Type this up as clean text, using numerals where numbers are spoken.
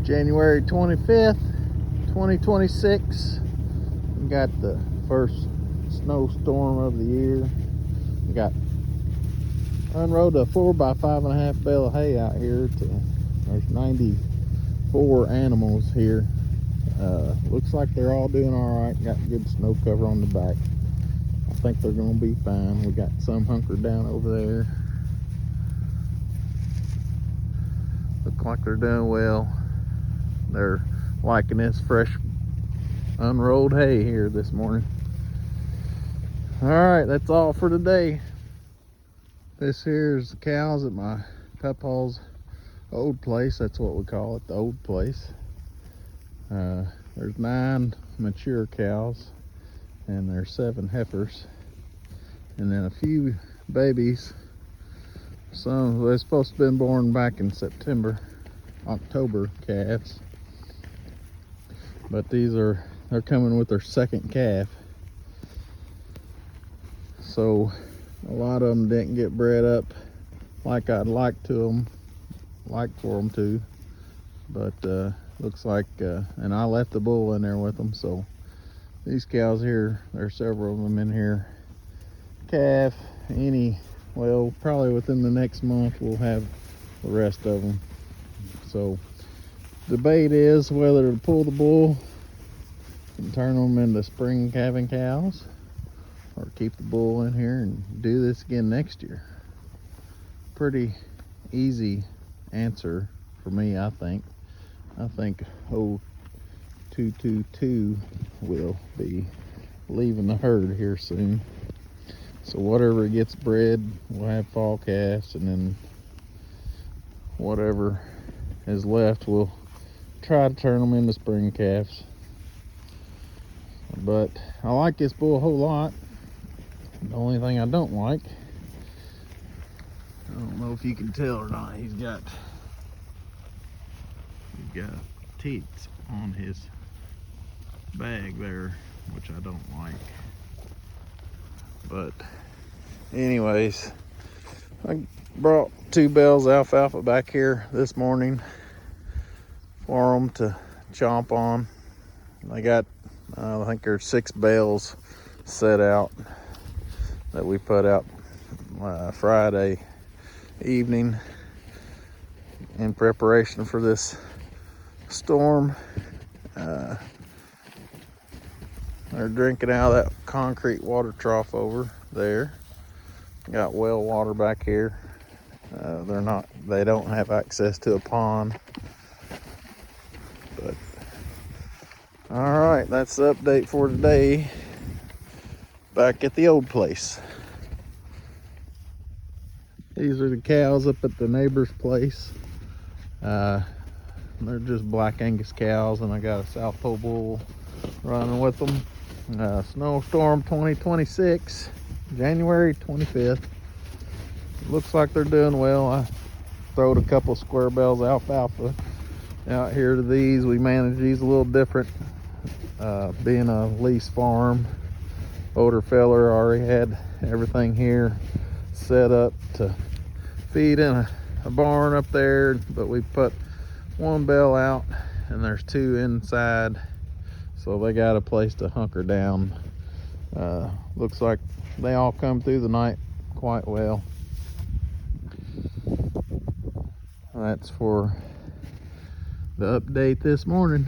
January 25th, 2026. We got the first snowstorm of the year. We got unrolled a 4x5.5 bale of hay out here. There's 94 animals here. Looks like they're all doing all right. Got good snow cover on the back. I think they're gonna be fine. We got some hunkered down over there. Look like they're doing well. They're liking this fresh unrolled hay here this morning. All right, that's all for today. This here is the cows at my Papa's old place. That's what we call it, the old place. There's 9 mature cows and there's 7 heifers, and then a few babies. Some they're supposed to have been born back in October calves, but they're coming with their second calf. So a lot of them didn't get bred up like I'd like for them to, but looks like and I left the bull in there with them. So these cows here, there's several of them in here. Calf, well, probably within the next month we'll have the rest of them. So debate is whether to pull the bull and turn them into spring calving cows, or keep the bull in here and do this again next year. Pretty easy answer for me, I think. I think 222 will be leaving the herd here soon. So whatever gets bred, we'll have fall calves, and then whatever is left, we'll try to turn them into spring calves. But I like this bull a whole lot. The only thing I don't like, I don't know if you can tell or not, he's got teats on his bag there, which I don't like. But anyways, I brought 2 bales of alfalfa back here this morning for them to chomp on. I got I think there's 6 bales set out that we put out Friday evening in preparation for this storm. They're drinking out of that concrete water trough over there. Got well water back here. They don't have access to a pond. But all right, that's the update for today. Back at the old place. These are the cows up at the neighbor's place. They're just black Angus cows, and I got a Southpoll bull running with them. Snowstorm 2026, January 25th. Looks like they're doing well. I throwed a couple square bales of alfalfa out here to these. We manage these a little different, being a lease farm. Older feller already had everything here set up to feed in a barn up there, but we put 1 bale out and there's 2 inside, so they got a place to hunker down. Looks like they all come through the night quite well. That's for the update this morning.